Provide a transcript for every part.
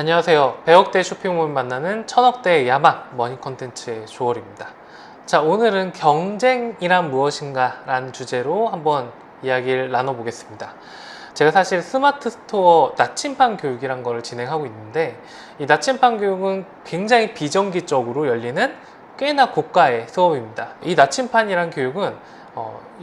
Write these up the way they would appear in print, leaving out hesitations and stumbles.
안녕하세요. 100억대 쇼핑몰 만나는 1000억대 야막 머니 컨텐츠의 조얼입니다. 자, 오늘은 경쟁이란 무엇인가 라는 주제로 한번 이야기를 나눠보겠습니다. 제가 사실 스마트 스토어 나침반 교육이란 거를 진행하고 있는데, 이 나침반 교육은 굉장히 비정기적으로 열리는 꽤나 고가의 수업입니다. 이 나침반이란 교육은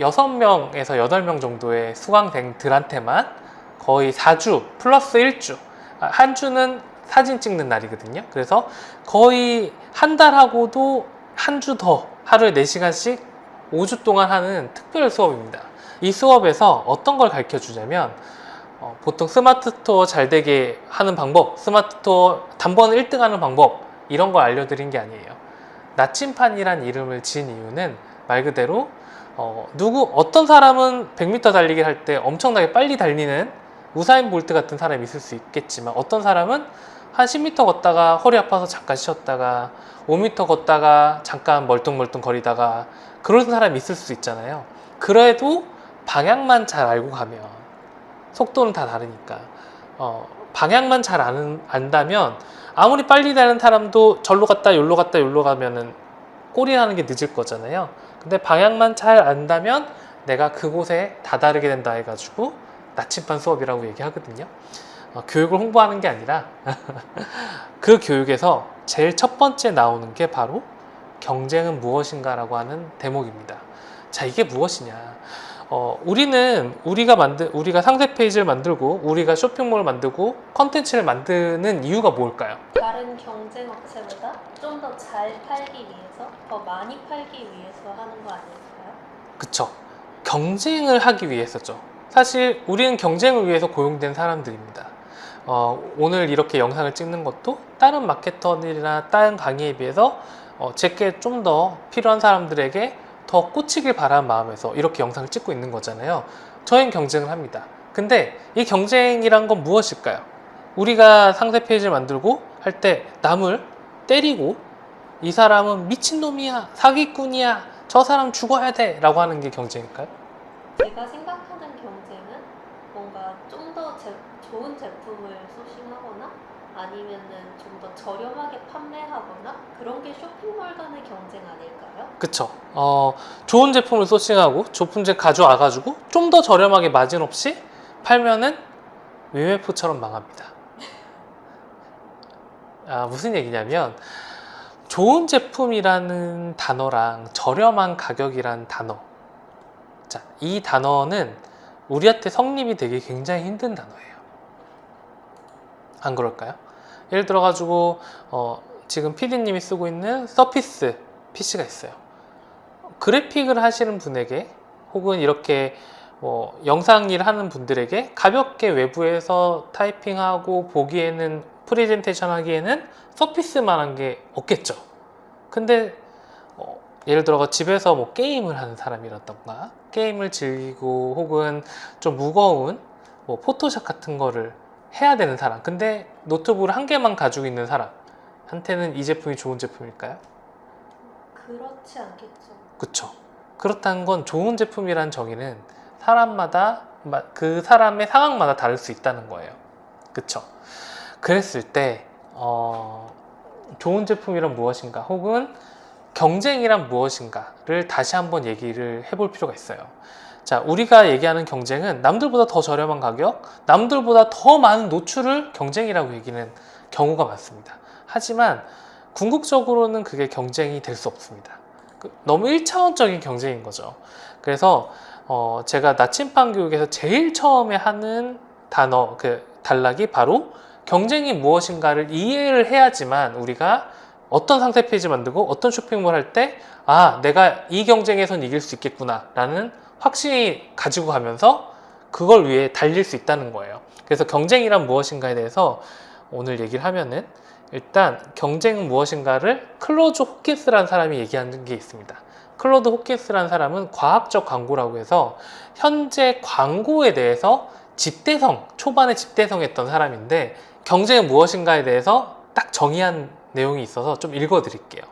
6명에서 8명 정도의 수강생들한테만 거의 4주 플러스 1주, 한 주는 사진 찍는 날이거든요. 그래서 거의 한 달하고도 한 주 더, 하루에 4시간씩 5주 동안 하는 특별 수업입니다. 이 수업에서 어떤 걸 가르쳐 주냐면, 보통 스마트 스토어 잘 되게 하는 방법, 스마트 스토어 단번 1등 하는 방법, 이런 걸 알려드린 게 아니에요. 나침판이란 이름을 지은 이유는 말 그대로 어떤 사람은 100m 달리기 할 때 엄청나게 빨리 달리는 우사인 볼트 같은 사람이 있을 수 있겠지만, 어떤 사람은 한 10m 걷다가 허리 아파서 잠깐 쉬었다가 5m 걷다가 잠깐 멀뚱멀뚱 거리다가 그런 사람이 있을 수 있잖아요. 그래도 방향만 잘 알고 가면, 속도는 다 다르니까 방향만 잘 안다면 아무리 빨리 가는 사람도 절로 갔다 여기로 갔다 여기로 가면은 꼴이 나는 게 늦을 거잖아요. 근데 방향만 잘 안다면 내가 그곳에 다다르게 된다 해가지고 나침반 수업이라고 얘기하거든요. 교육을 홍보하는 게 아니라 그 교육에서 제일 첫 번째 나오는 게 바로 경쟁은 무엇인가 라고 하는 대목입니다. 자, 이게 무엇이냐? 우리가 상세 페이지를 만들고 우리가 쇼핑몰을 만들고 컨텐츠를 만드는 이유가 뭘까요? 다른 경쟁 업체보다 좀 더 잘 팔기 위해서, 더 많이 팔기 위해서 하는 거 아닐까요? 그쵸. 경쟁을 하기 위해서죠. 사실 우리는 경쟁을 위해서 고용된 사람들입니다. 오늘 이렇게 영상을 찍는 것도 다른 마케터들이나 다른 강의에 비해서 제게 좀 더 필요한 사람들에게 더 꽂히길 바라는 마음에서 이렇게 영상을 찍고 있는 거잖아요. 저희는 경쟁을 합니다. 근데 이 경쟁이란 건 무엇일까요? 우리가 상세 페이지를 만들고 할 때 남을 때리고 이 사람은 미친놈이야, 사기꾼이야, 저 사람 죽어야 돼 라고 하는 게 경쟁일까요? 제가 생각하는 경쟁은 뭔가 좀 더 좋은 제품을 소싱하거나 아니면은 좀 더 저렴하게 판매하거나 그런 게 쇼핑몰 간의 경쟁 아닐까요? 그쵸. 좋은 제품을 소싱하고 좋은 제품 가져와가지고 좀 더 저렴하게 마진 없이 팔면은 위메프처럼 망합니다. 무슨 얘기냐면, 좋은 제품이라는 단어랑 저렴한 가격이라는 단어, 자, 이 단어는 우리한테 성립이 되기 굉장히 힘든 단어예요. 안 그럴까요? 예를 들어가지고 지금 PD님이 쓰고 있는 서피스 PC가 있어요. 그래픽을 하시는 분에게, 혹은 이렇게 영상 일 하는 분들에게 가볍게 외부에서 타이핑하고 보기에는, 프레젠테이션 하기에는 서피스만한 게 없겠죠. 근데 예를 들어 집에서 게임을 하는 사람이라던가, 게임을 즐기고 혹은 좀 무거운 포토샵 같은 거를 해야 되는 사람, 근데 노트북을 한 개만 가지고 있는 사람한테는 이 제품이 좋은 제품일까요? 그렇지 않겠죠. 그쵸. 그렇다는 건 좋은 제품이란 정의는 사람마다, 그 사람의 상황마다 다를 수 있다는 거예요. 그쵸. 그랬을 때 좋은 제품이란 무엇인가, 혹은 경쟁이란 무엇인가를 다시 한번 얘기를 해볼 필요가 있어요. 자, 우리가 얘기하는 경쟁은 남들보다 더 저렴한 가격, 남들보다 더 많은 노출을 경쟁이라고 얘기하는 경우가 많습니다. 하지만 궁극적으로는 그게 경쟁이 될 수 없습니다. 너무 1차원적인 경쟁인 거죠. 그래서 제가 나침반 교육에서 제일 처음에 하는 단락이 바로 경쟁이 무엇인가를 이해를 해야지만 우리가 어떤 상세 페이지 만들고 어떤 쇼핑몰 할 때 내가 이 경쟁에선 이길 수 있겠구나 라는 확신이 가지고 가면서 그걸 위해 달릴 수 있다는 거예요. 그래서 경쟁이란 무엇인가에 대해서 오늘 얘기를 하면은, 일단 경쟁은 무엇인가를 클로드 호킨스라는 사람이 얘기하는 게 있습니다. 클로드 호킨스라는 사람은 과학적 광고라고 해서 현재 광고에 대해서 초반에 집대성했던 사람인데, 경쟁은 무엇인가에 대해서 딱 정의한 내용이 있어서 좀 읽어드릴게요.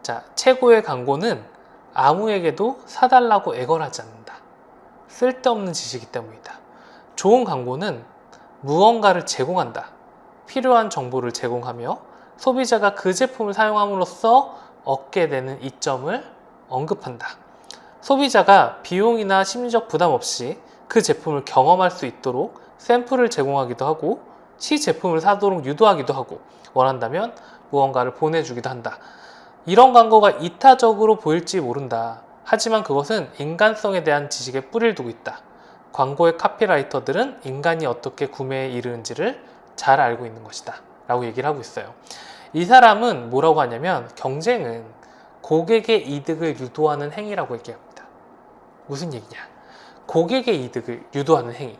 자, 최고의 광고는 아무에게도 사달라고 애걸하지 않는다. 쓸데없는 짓이기 때문이다. 좋은 광고는 무언가를 제공한다. 필요한 정보를 제공하며 소비자가 그 제품을 사용함으로써 얻게 되는 이점을 언급한다. 소비자가 비용이나 심리적 부담 없이 그 제품을 경험할 수 있도록 샘플을 제공하기도 하고 시제품을 사도록 유도하기도 하고 원한다면 무언가를 보내주기도 한다. 이런 광고가 이타적으로 보일지 모른다. 하지만 그것은 인간성에 대한 지식에 뿌리를 두고 있다. 광고의 카피라이터들은 인간이 어떻게 구매에 이르는지를 잘 알고 있는 것이다. 라고 얘기를 하고 있어요. 이 사람은 뭐라고 하냐면 경쟁은 고객의 이득을 유도하는 행위라고 얘기합니다. 무슨 얘기냐? 고객의 이득을 유도하는 행위.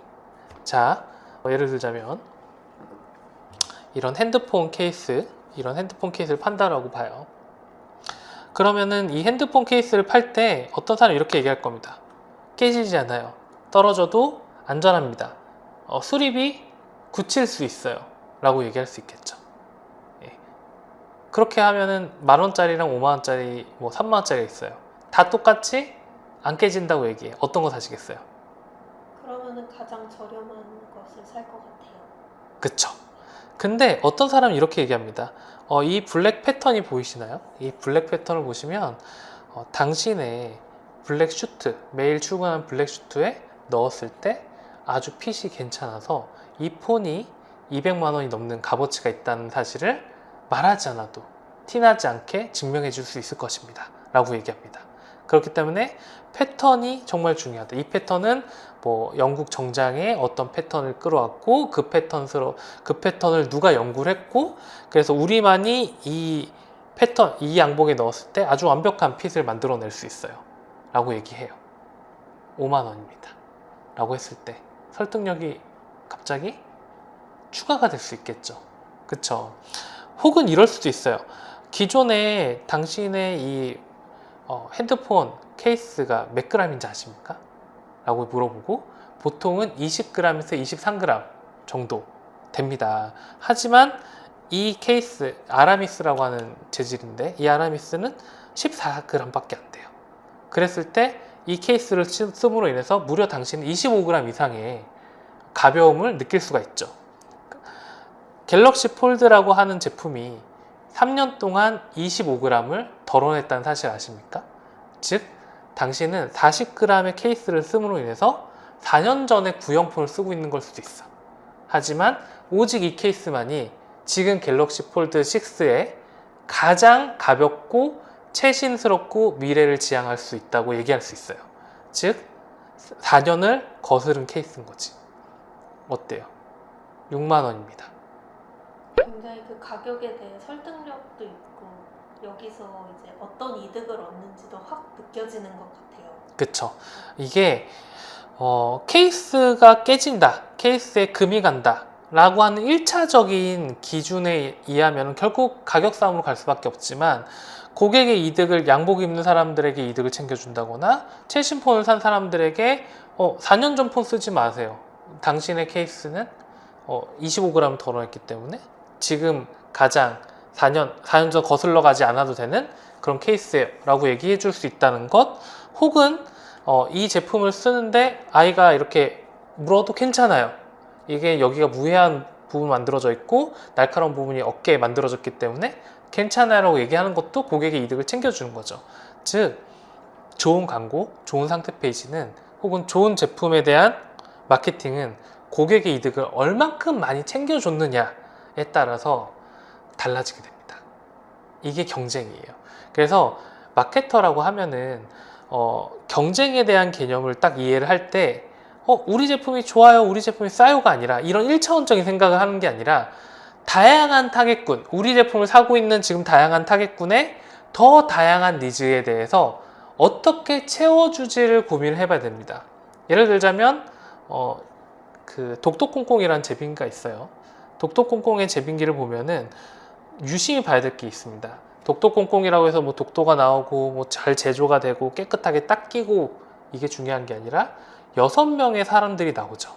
자, 예를 들자면 이런 핸드폰 케이스를 판다라고 봐요. 그러면은 이 핸드폰 케이스를 팔 때 어떤 사람이 이렇게 얘기할 겁니다. 깨지지 않아요. 떨어져도 안전합니다. 수리비 굳힐 수 있어요. 라고 얘기할 수 있겠죠. 예. 그렇게 하면은 10,000원짜리랑 50,000원짜리, 30,000원짜리가 있어요. 다 똑같이 안 깨진다고 얘기해. 어떤 거 사시겠어요? 그러면은 가장 저렴한 것을 살 것 같아요. 그쵸. 근데 어떤 사람은 이렇게 얘기합니다. 이 블랙 패턴이 보이시나요? 이 블랙 패턴을 보시면 당신의 블랙 슈트, 매일 출근하는 블랙 슈트에 넣었을 때 아주 핏이 괜찮아서 이 폰이 200만 원이 넘는 값어치가 있다는 사실을 말하지 않아도 티나지 않게 증명해 줄 수 있을 것입니다. 라고 얘기합니다. 그렇기 때문에 패턴이 정말 중요하다. 이 패턴은 영국 정장의 어떤 패턴을 끌어왔고 그 패턴을 누가 연구를 했고 그래서 우리만이 이 패턴, 이 양복에 넣었을 때 아주 완벽한 핏을 만들어낼 수 있어요. 라고 얘기해요. 5만 원입니다. 라고 했을 때 설득력이 갑자기 추가가 될 수 있겠죠. 그쵸? 혹은 이럴 수도 있어요. 기존에 당신의 이 핸드폰 케이스가 몇 g인지 아십니까? 라고 물어보고 보통은 20g에서 23g 정도 됩니다. 하지만 이 케이스 아라미스라고 하는 재질인데 이 아라미스는 14g 밖에 안 돼요. 그랬을 때 이 케이스를 씀으로 인해서 무려 당신은 25g 이상의 가벼움을 느낄 수가 있죠. 갤럭시 폴드라고 하는 제품이 3년 동안 25g을 덜어냈다는 사실 아십니까? 즉 당신은 40g의 케이스를 씀으로 인해서 4년 전에 구형폰을 쓰고 있는 걸 수도 있어. 하지만 오직 이 케이스만이 지금 갤럭시 폴드 6의 가장 가볍고 최신스럽고 미래를 지향할 수 있다고 얘기할 수 있어요. 즉 4년을 거스른 케이스인 거지. 어때요? 6만 원입니다. 굉장히 그 가격에 대해 설득력도 있고 여기서 이제 어떤 이득을 얻는지도 확 느껴지는 것 같아요. 그쵸. 이게 케이스가 깨진다, 케이스에 금이 간다 라고 하는 1차적인 기준에 의하면 결국 가격 싸움으로 갈 수밖에 없지만 고객의 이득을 양복 입는 사람들에게 이득을 챙겨준다거나 최신 폰을 산 사람들에게 4년 전 폰 쓰지 마세요. 당신의 케이스는 25g 덜어냈기 때문에 지금 가장 4년 전 거슬러 가지 않아도 되는 그런 케이스예요 라고 얘기해 줄 수 있다는 것, 혹은 이 제품을 쓰는데 아이가 이렇게 물어도 괜찮아요. 이게 여기가 무해한 부분 만들어져 있고 날카로운 부분이 어깨에 만들어졌기 때문에 괜찮아요 라고 얘기하는 것도 고객의 이득을 챙겨주는 거죠. 즉 좋은 광고, 좋은 상태 페이지는 혹은 좋은 제품에 대한 마케팅은 고객의 이득을 얼만큼 많이 챙겨줬느냐에 따라서 달라지게 됩니다. 이게 경쟁이에요. 그래서 마케터라고 하면은 경쟁에 대한 개념을 딱 이해를 할 때 우리 제품이 좋아요, 우리 제품이 싸요가 아니라 이런 1차원적인 생각을 하는 게 아니라 다양한 타겟군, 우리 제품을 사고 있는 지금 다양한 타겟군의 더 다양한 니즈에 대해서 어떻게 채워주지를 고민을 해봐야 됩니다. 예를 들자면 그 독도콩콩이라는 제빙기가 있어요. 독도콩콩의 제빙기를 보면은 유심히 봐야 될 게 있습니다. 독도콩콩이라고 해서 독도가 나오고 잘 제조가 되고 깨끗하게 닦이고 이게 중요한 게 아니라 6명의 사람들이 나오죠.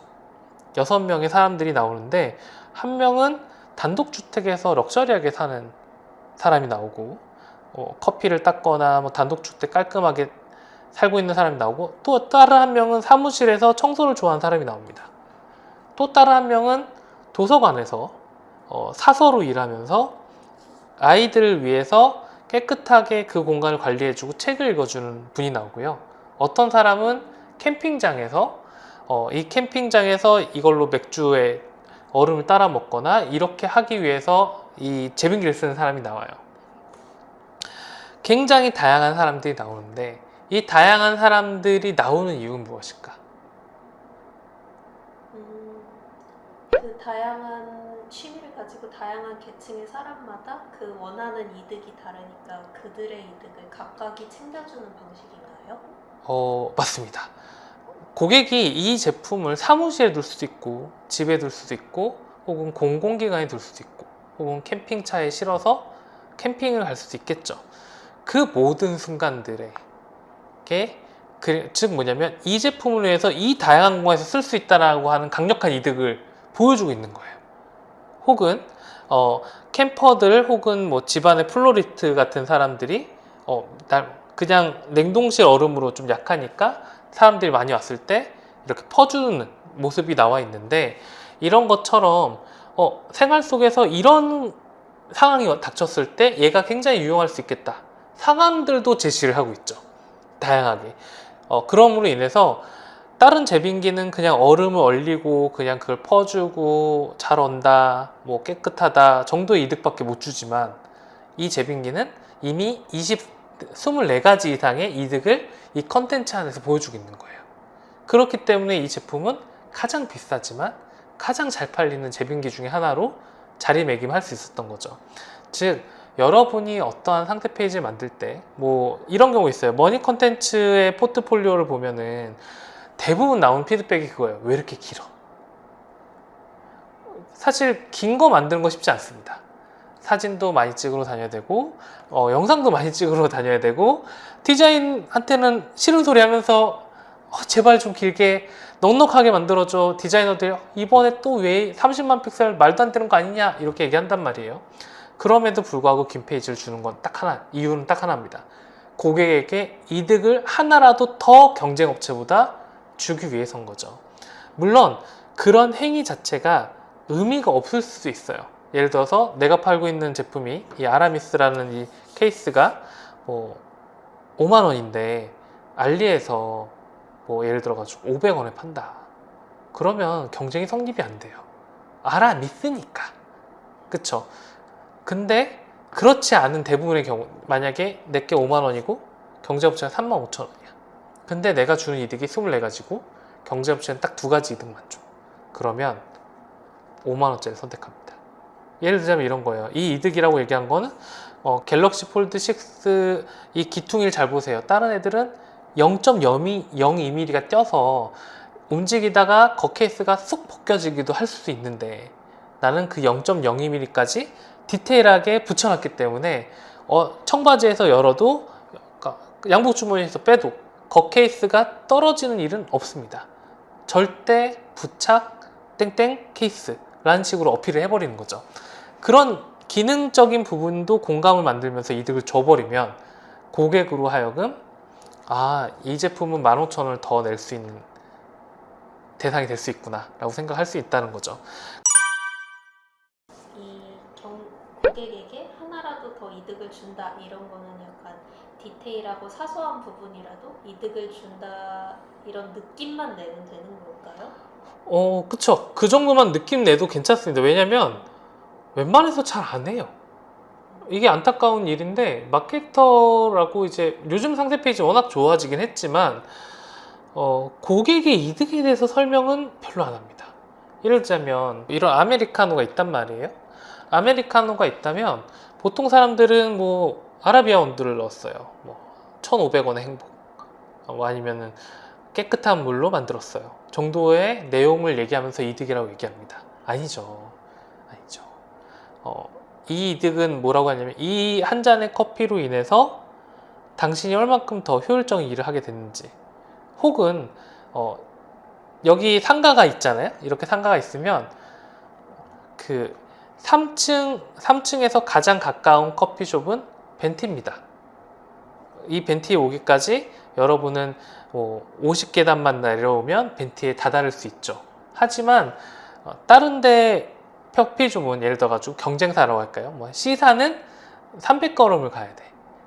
6명의 사람들이 나오는데 한 명은 단독주택에서 럭셔리하게 사는 사람이 나오고 커피를 닦거나 단독주택 깔끔하게 살고 있는 사람이 나오고 또 다른 한 명은 사무실에서 청소를 좋아하는 사람이 나옵니다. 또 다른 한 명은 도서관에서 사서로 일하면서 아이들을 위해서 깨끗하게 그 공간을 관리해주고 책을 읽어주는 분이 나오고요. 어떤 사람은 캠핑장에서 이 캠핑장에서 이걸로 맥주에 얼음을 따라 먹거나 이렇게 하기 위해서 이 제빙기를 쓰는 사람이 나와요. 굉장히 다양한 사람들이 나오는데 이 다양한 사람들이 나오는 이유는 무엇일까? 그 다양한 취미를 가지고 다양한 계층의 사람마다 그 원하는 이득이 다르니까 그들의 이득을 각각이 챙겨주는 방식인가요? 맞습니다. 고객이 이 제품을 사무실에 둘 수도 있고 집에 둘 수도 있고 혹은 공공기관에 둘 수도 있고 혹은 캠핑차에 실어서 캠핑을 갈 수도 있겠죠. 그 모든 순간들에 즉 뭐냐면 이 제품을 위해서 이 다양한 공간에서 쓸 수 있다라고 하는 강력한 이득을 보여주고 있는 거예요. 혹은 캠퍼들 혹은 뭐 집안의 플로리스트 같은 사람들이 그냥 냉동실 얼음으로 좀 약하니까 사람들이 많이 왔을 때 이렇게 퍼주는 모습이 나와 있는데, 이런 것처럼 생활 속에서 이런 상황이 닥쳤을 때 얘가 굉장히 유용할 수 있겠다 상황들도 제시를 하고 있죠. 다양하게. 그럼으로 인해서 다른 제빙기는 그냥 얼음을 얼리고 그냥 그걸 퍼주고 잘 온다, 뭐 깨끗하다 정도의 이득밖에 못 주지만 이 제빙기는 이미 24가지 이상의 이득을 이 컨텐츠 안에서 보여주고 있는 거예요. 그렇기 때문에 이 제품은 가장 비싸지만 가장 잘 팔리는 제빙기 중에 하나로 자리매김할 수 있었던 거죠. 즉 여러분이 어떠한 상태 페이지를 만들 때 뭐 이런 경우 있어요. 머니 컨텐츠의 포트폴리오를 보면은 대부분 나온 피드백이 그거예요. 왜 이렇게 길어? 사실 긴 거 만드는 거 쉽지 않습니다. 사진도 많이 찍으러 다녀야 되고 영상도 많이 찍으러 다녀야 되고 디자인한테는 싫은 소리 하면서 제발 좀 길게 넉넉하게 만들어줘. 디자이너들 이번에 또 왜 30만 픽셀 말도 안 되는 거 아니냐 이렇게 얘기한단 말이에요. 그럼에도 불구하고 긴 페이지를 주는 건 딱 하나, 이유는 딱 하나입니다. 고객에게 이득을 하나라도 더 경쟁업체보다 주기 위해서인 거죠. 물론 그런 행위 자체가 의미가 없을 수도 있어요. 예를 들어서 내가 팔고 있는 제품이 이 아라미스라는 이 케이스가 뭐 5만 원인데 알리에서 뭐 예를 들어가지고 500원에 판다. 그러면 경쟁이 성립이 안 돼요. 아라미스니까. 그쵸? 근데 그렇지 않은 대부분의 경우, 만약에 내게 5만 원이고 경쟁업체가 3만 5천 원이야. 근데 내가 주는 이득이 24가지고 경쟁업체는 딱 2가지 이득만 줘. 그러면 5만 원짜리 선택합니다. 예를 들자면 이런 거예요. 이 이득이라고 얘기한 거는 갤럭시 폴드 6 이 기퉁이를 잘 보세요. 다른 애들은 0.02mm가 떼어서 움직이다가 겉케이스가 쑥 벗겨지기도 할 수도 있는데 나는 그 0.02mm까지 디테일하게 붙여놨기 때문에 청바지에서 열어도 양복 주머니에서 빼도 겉케이스가 떨어지는 일은 없습니다. 절대 부착 땡땡 케이스라는 식으로 어필을 해버리는 거죠. 그런 기능적인 부분도 공감을 만들면서 이득을 줘버리면 고객으로 하여금 이 제품은 15,000원을 더 낼 수 있는 대상이 될 수 있구나 라고 생각할 수 있다는 거죠. 고객에게 하나라도 더 이득을 준다 이런 거는 약간 디테일하고 사소한 부분이라도 이득을 준다 이런 느낌만 내면 되는 걸까요? 그쵸. 그 정도만 느낌 내도 괜찮습니다. 왜냐면 웬만해서 잘 안 해요. 이게 안타까운 일인데 마케터라고 이제 요즘 상세 페이지 워낙 좋아지긴 했지만 고객의 이득에 대해서 설명은 별로 안 합니다. 예를 들자면 이런 아메리카노가 있단 말이에요. 아메리카노가 있다면 보통 사람들은 뭐 아라비아 원두를 넣었어요. 뭐 1,500원의 행복 아니면은 깨끗한 물로 만들었어요 정도의 내용을 얘기하면서 이득이라고 얘기합니다. 아니죠. 이 이득은 뭐라고 하냐면 이 한 잔의 커피로 인해서 당신이 얼만큼 더 효율적인 일을 하게 됐는지, 혹은 여기 상가가 있잖아요. 이렇게 상가가 있으면 그 3층에서 가장 가까운 커피숍은 벤티입니다. 이 벤티에 오기까지 여러분은 50계단만 내려오면 벤티에 다다를 수 있죠. 하지만 다른데 협피주문 예를 들어가지고 경쟁사라고 할까요? 뭐 C사는 300걸음을 가야 돼.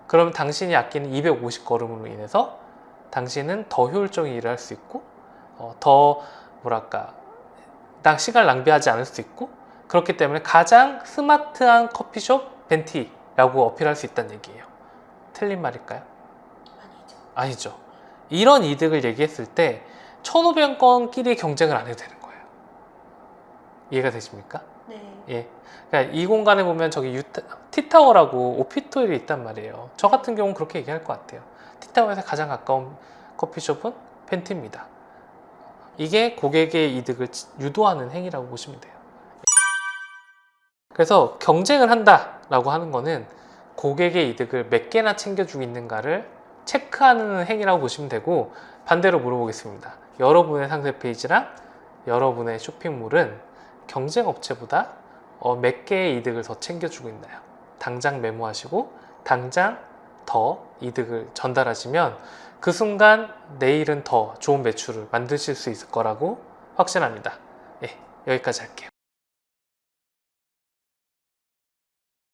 그러면 당신이 아끼는 250걸음으로 인해서 당신은 더 효율적인 일을 할 수 있고 더 뭐랄까 시간을 낭비하지 않을 수 있고 그렇기 때문에 가장 스마트한 커피숍 벤티라고 어필할 수 있다는 얘기예요. 틀린 말일까요? 아니죠. 아니죠. 이런 이득을 얘기했을 때 1,500건끼리 경쟁을 안 해도 되는 거예요. 이해가 되십니까? 네. 예. 그러니까 이 공간에 보면 저기 티타워라고 오피토일이 있단 말이에요. 저 같은 경우는 그렇게 얘기할 것 같아요. 티타워에서 가장 가까운 커피숍은 펜티입니다. 이게 고객의 이득을 유도하는 행위라고 보시면 돼요. 그래서 경쟁을 한다라고 하는 거는 고객의 이득을 몇 개나 챙겨주고 있는가를 체크하는 행위라고 보시면 되고, 반대로 물어보겠습니다. 여러분의 상세 페이지랑 여러분의 쇼핑몰은 경쟁 업체보다 몇 개의 이득을 더 챙겨주고 있나요? 당장 메모하시고 당장 더 이득을 전달하시면 그 순간 내일은 더 좋은 매출을 만드실 수 있을 거라고 확신합니다. 예, 여기까지 할게요.